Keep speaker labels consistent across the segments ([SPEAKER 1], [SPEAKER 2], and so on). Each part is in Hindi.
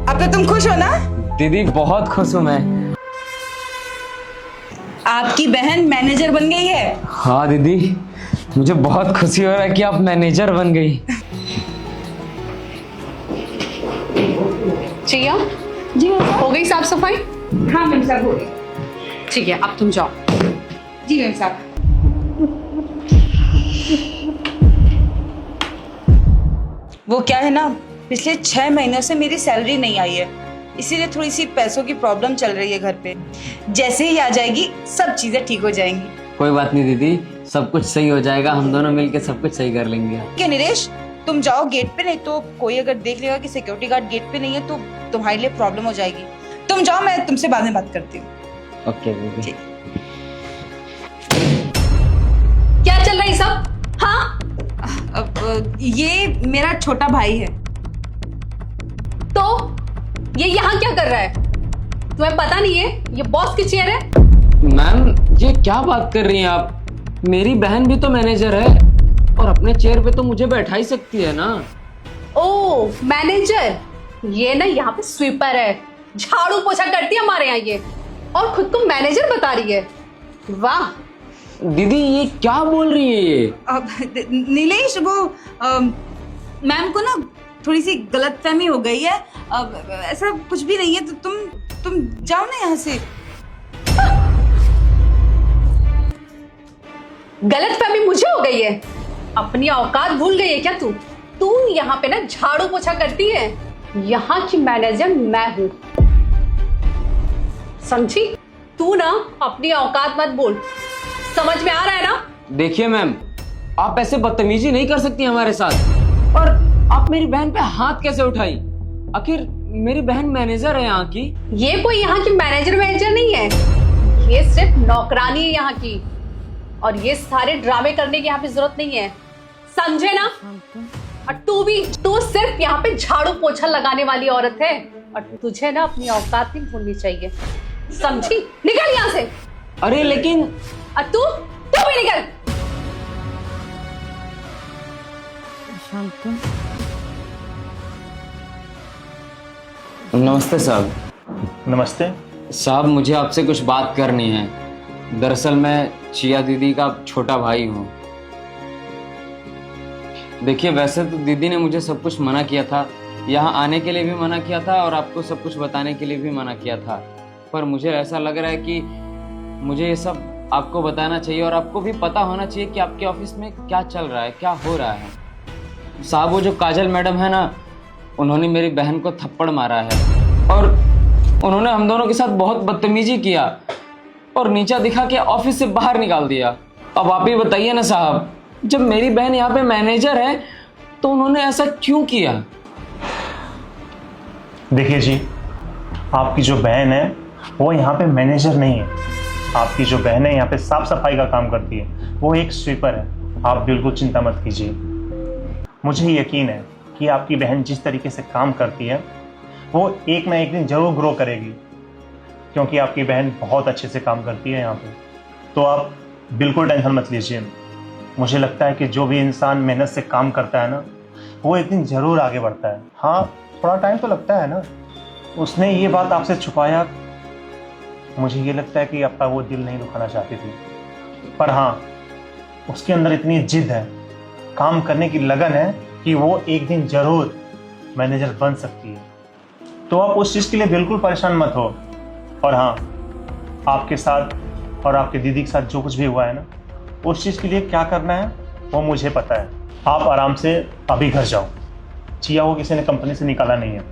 [SPEAKER 1] अब तो तुम खुश हो ना?
[SPEAKER 2] दीदी बहुत खुश हूँ मैं।
[SPEAKER 1] आपकी बहन मैनेजर बन गई है।
[SPEAKER 2] हाँ दीदी, मुझे बहुत खुशी हो रहा है कि आप मैनेजर बन गई।
[SPEAKER 3] चिया,
[SPEAKER 1] जी
[SPEAKER 3] हो गई साफ सफाई?
[SPEAKER 1] हाँ मैम साहब, हो गई।
[SPEAKER 3] ठीक है, अब तुम जाओ।
[SPEAKER 1] जी मैम साहब। वो क्या है ना, पिछले 6 महीनों से मेरी सैलरी नहीं आई है, इसीलिए थोड़ी सी पैसों की प्रॉब्लम चल रही है घर पे। जैसे ही आ जाएगी सब चीजें ठीक हो जाएंगी।
[SPEAKER 2] कोई बात नहीं दीदी, सब कुछ सही हो जाएगा, हम दोनों मिलके सब कुछ सही कर लेंगे।
[SPEAKER 1] क्या नीरेश, तुम जाओ गेट पे, नहीं तो कोई अगर देख लेगा कि सिक्योरिटी गार्ड गेट पे नहीं है तो तुम्हारे लिए प्रॉब्लम हो जाएगी। तुम जाओ, मैं तुमसे बाद में बात करती हूँ।
[SPEAKER 2] ओके दीदी।
[SPEAKER 3] क्या चल रहा है सब? हाँ,
[SPEAKER 1] अब ये मेरा छोटा भाई है।
[SPEAKER 3] तो ये यहाँ क्या कर रहा है? तुम्हें पता नहीं है ये बॉस की चेयर है?
[SPEAKER 2] मैम ये क्या बात कर रही हैं आप? मेरी बहन भी तो मैनेजर है और अपने चेयर पे तो मुझे बैठा ही सकती है ना।
[SPEAKER 3] ओ मैनेजर, ये ना यहाँ पे स्वीपर है, झाड़ू पोछा करती है हमारे यहाँ ये, और खुद को मैनेजर बता रही है। वाह
[SPEAKER 2] दीदी ये क्या बोल रही है ये?
[SPEAKER 1] अब नीलेश, वो मैम को ना थोड़ी सी गलतफहमी हो गई है। अब ऐसा कुछ भी नहीं है, तो तुम जाओ ना यहाँ से।
[SPEAKER 3] गलतफहमी मुझे हो गई है? अपनी औकात भूल गई है क्या तू? तू यहाँ पे ना झाड़ू पोछा करती है, यहाँ की मैनेजर मैं हूँ, समझी? तू ना अपनी औकात मत भूल, समझ में आ रहा है ना?
[SPEAKER 2] देखिए मैम, आप ऐसे बदतमीजी नहीं कर सकती हमारे साथ। और आप मेरी बहन पे हाथ कैसे उठाई? आखिर मेरी बहन मैनेजर है यहाँ की।
[SPEAKER 3] ये कोई यहाँ की मैनेजर नहीं है, ये सिर्फ नौकरानी है यहाँ की, और ये सारे ड्रामे करने की यहाँ पे जरूरत नहीं है, समझे ना? और तू सिर्फ यहाँ पे झाड़ू पोछा लगाने वाली औरत है, और तुझे ना अपनी औकात नहीं भूलनी चाहिए, समझी? निकल यहाँ से।
[SPEAKER 2] अरे लेकिन
[SPEAKER 3] और तू भी निकल।
[SPEAKER 2] नमस्ते साहब।
[SPEAKER 4] नमस्ते।
[SPEAKER 2] साहब मुझे आपसे कुछ बात करनी है। दरअसल मैं चिया दीदी का छोटा भाई हूँ। देखिए वैसे तो दीदी ने मुझे सब कुछ मना किया था, यहाँ आने के लिए भी मना किया था और आपको सब कुछ बताने के लिए भी मना किया था, पर मुझे ऐसा लग रहा है कि मुझे ये सब आपको बताना चाहिए और आपको भी पता होना चाहिए कि आपके ऑफिस में क्या चल रहा है, क्या हो रहा है। साहब वो जो काजल मैडम है ना, उन्होंने मेरी बहन को थप्पड़ मारा है और उन्होंने हम दोनों के साथ बहुत बदतमीजी किया और नीचा दिखा के ऑफिस से बाहर निकाल दिया। अब आप ही बताइए ना साहब, जब मेरी बहन यहाँ पे मैनेजर है तो उन्होंने ऐसा क्यों किया?
[SPEAKER 4] देखिए जी, आपकी जो बहन है वो यहाँ पे मैनेजर नहीं है। आपकी जो बहन है यहाँ पे साफ सफाई का काम करती है, वो एक स्वीपर है। आप बिल्कुल चिंता मत कीजिए, मुझे यकीन है कि आपकी बहन जिस तरीके से काम करती है वो एक ना एक दिन जरूर ग्रो करेगी, क्योंकि आपकी बहन बहुत अच्छे से काम करती है यहाँ पे। तो आप बिल्कुल टेंशन मत लीजिए। मुझे लगता है कि जो भी इंसान मेहनत से काम करता है ना, वो एक दिन जरूर आगे बढ़ता है। हाँ, थोड़ा टाइम तो लगता है ना। उसने ये बात आपसे छुपाया, मुझे ये लगता है कि आपका वो दिल नहीं दुखाना चाहती थी, पर हाँ उसके अंदर इतनी जिद है, काम करने की लगन है कि वो एक दिन जरूर मैनेजर बन सकती है। तो आप उस चीज़ के लिए बिल्कुल परेशान मत हो। और हाँ, आपके साथ और आपके दीदी के साथ जो कुछ भी हुआ है ना, उस चीज़ के लिए क्या करना है वो मुझे पता है। आप आराम से अभी घर जाओ। चिया को किसी ने कंपनी से निकाला नहीं है।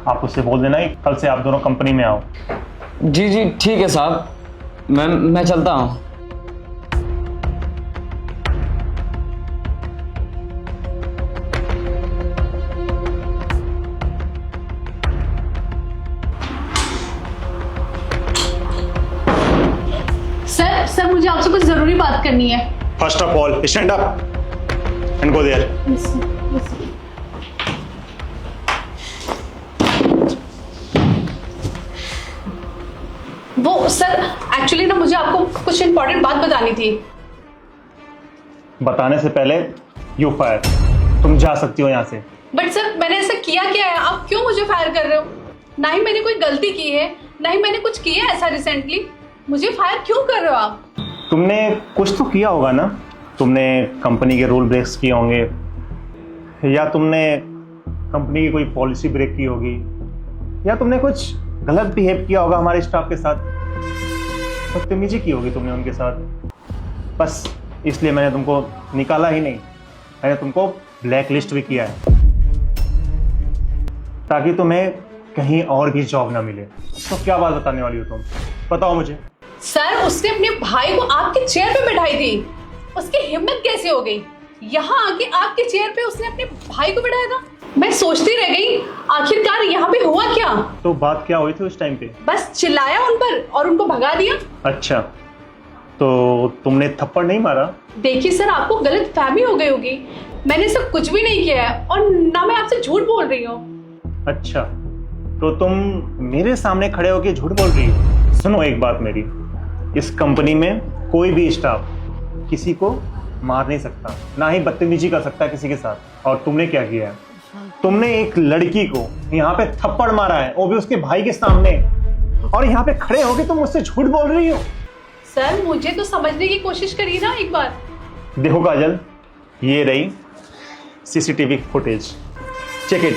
[SPEAKER 4] आप उससे बोल देना कि कल से आप दोनों कंपनी में आओ।
[SPEAKER 2] जी जी ठीक है साहब, मैं चलता हूँ।
[SPEAKER 3] सर मुझे आपसे कुछ जरूरी बात करनी है।
[SPEAKER 4] First of all stand up and go there.
[SPEAKER 3] वो सर एक्चुअली ना मुझे आपको कुछ इंपॉर्टेंट बात बतानी थी।
[SPEAKER 4] बताने से पहले यू फायर, तुम जा सकती हो यहाँ से।
[SPEAKER 3] बट सर मैंने ऐसा किया क्या है? आप क्यों मुझे फायर कर रहे हो? ना ही मैंने कोई गलती की है, ना ही मैंने कुछ किया है ऐसा रिसेंटली। मुझे फायर क्यों कर रहे हो आप?
[SPEAKER 4] तुमने कुछ तो किया होगा ना, तुमने कंपनी के रूल ब्रेक्स किए होंगे, या तुमने कंपनी की कोई पॉलिसी ब्रेक की होगी, या तुमने कुछ गलत बिहेव किया होगा हमारे स्टाफ के साथ, बदतमीजी की होगी तुमने उनके साथ। बस इसलिए मैंने तुमको निकाला ही नहीं, मैंने तुमको ब्लैक लिस्ट भी किया है ताकि तुम्हें कहीं और भी जॉब ना मिले। तो क्या बात बताने वाली हो तुम, बताओ मुझे।
[SPEAKER 3] सर, उसने अपने भाई को आपके चेयर पे बैठाई थी। उसकी हिम्मत कैसे हो गई यहाँ आके आपके चेयर पे उसने अपने भाई को बैठाया था? मैं सोचती रह गई आखिरकार यहाँ पे हुआ क्या।
[SPEAKER 4] तो बात क्या हुई थी उस टाइम पे?
[SPEAKER 3] बस चिल्लाया उन पर और उनको भगा दिया।
[SPEAKER 4] अच्छा, तो तुमने थप्पड़ नहीं मारा?
[SPEAKER 3] देखिए सर, आपको गलत फहमी हो गई होगी। मैंने सब कुछ भी नहीं किया है और ना मैं आपसे झूठ बोल रही हूँ।
[SPEAKER 4] अच्छा, तो तुम मेरे सामने खड़े होकर झूठ बोल रही हो? सुनो एक बात मेरी, इस कंपनी में कोई भी स्टाफ किसी को मार नहीं सकता, ना ही बदतमीजी कर सकता किसी के साथ। और तुमने क्या किया है? तुमने एक लड़की को यहाँ पे थप्पड़ मारा है, वो भी उसके भाई के सामने, और यहाँ पे खड़े होके तुम मुझसे झूठ बोल रही हो।
[SPEAKER 3] सर, मुझे तो समझने की कोशिश करिए ना एक बार।
[SPEAKER 4] देखो काजल, ये रही सीसीटीवी फुटेज, चेक इट,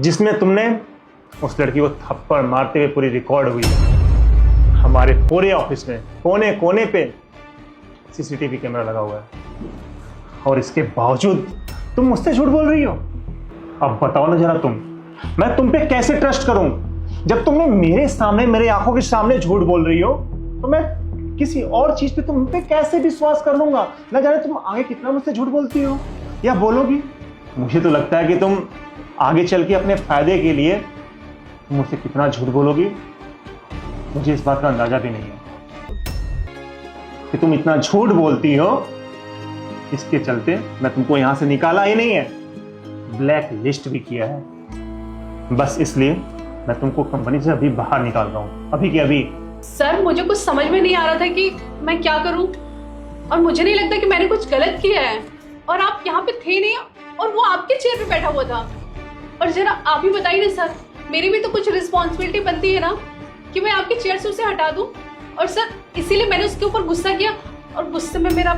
[SPEAKER 4] जिसमें तुमने उस लड़की को थप्पड़ मारते हुए पूरी रिकॉर्ड हुई है। हमारे पूरे ऑफिस में कोने कोने पे सीसीटीवी कैमरा लगा हुआ है, और इसके बावजूद तुम मुझसे झूठ बोल रही हो। अब बताओ ना जरा तुम, मैं तुम पे कैसे ट्रस्ट करूं? जब तुमने मेरे सामने, मेरे आंखों के सामने झूठ बोल रही हो, तो मैं किसी और चीज पे तुम पे कैसे विश्वास कर लूंगा? ना जाने तुम आगे कितना मुझसे झूठ बोलती हो या बोलोगी। मुझे तो लगता है कि तुम आगे चल के अपने फायदे के लिए तुम मुझसे कितना झूठ बोलोगी, मुझे इस बात का अंदाजा भी नहीं है कि तुम इतना झूठ बोलती हो। इसके चलते मैं तुमको यहां से निकाला ही नहीं है, ब्लैक लिस्ट भी किया है। बस इसलिए मैं तुमको कंपनी से अभी बाहर निकाल रहा हूं, अभी के अभी।
[SPEAKER 3] सर, मुझे कुछ समझ में नहीं आ रहा था कि मैं क्या करूं, और मुझे नहीं लगता कि मैंने कुछ गलत किया है। और आप यहाँ पे थे नहीं, और वो आपके चेयर पे बैठा हुआ था। और जरा आप ही बताइए ना सर, मेरी भी तो कुछ रिस्पॉन्सिबिलिटी बनती है ना कि मैं आपके चेयर से उसे हटा दूं। और सर, इसीलिए मैंने उसके ऊपर गुस्सा किया और गुस्से में मेरा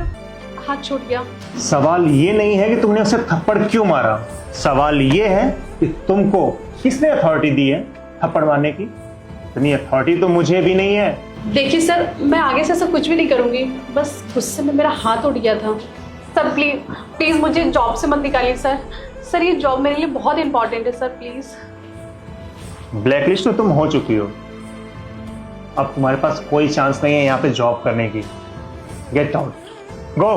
[SPEAKER 3] हाथ छूट गया।
[SPEAKER 4] सवाल ये नहीं है कि तुमने उसे थप्पड़ क्यों मारा, सवाल ये है कि तुमको किसने अथॉरिटी दी है थप्पड़ मारने की? इतनी अथॉरिटी तो मुझे भी नहीं है।
[SPEAKER 3] देखिए सर, मैं आगे से ऐसा कुछ भी नहीं करूंगी, बस गुस्से में मेरा हाथ उठ गया था। सर प्लीज प्लीज मुझे जॉब से मत निकालिए सर। सर, ये जॉब मेरे लिए बहुत इंपॉर्टेंट है सर, प्लीज।
[SPEAKER 4] ब्लैकलिस्ट में तुम हो चुकी हो, अब तुम्हारे पास कोई चांस नहीं है यहाँ पे जॉब करने की। गेट आउट, गो।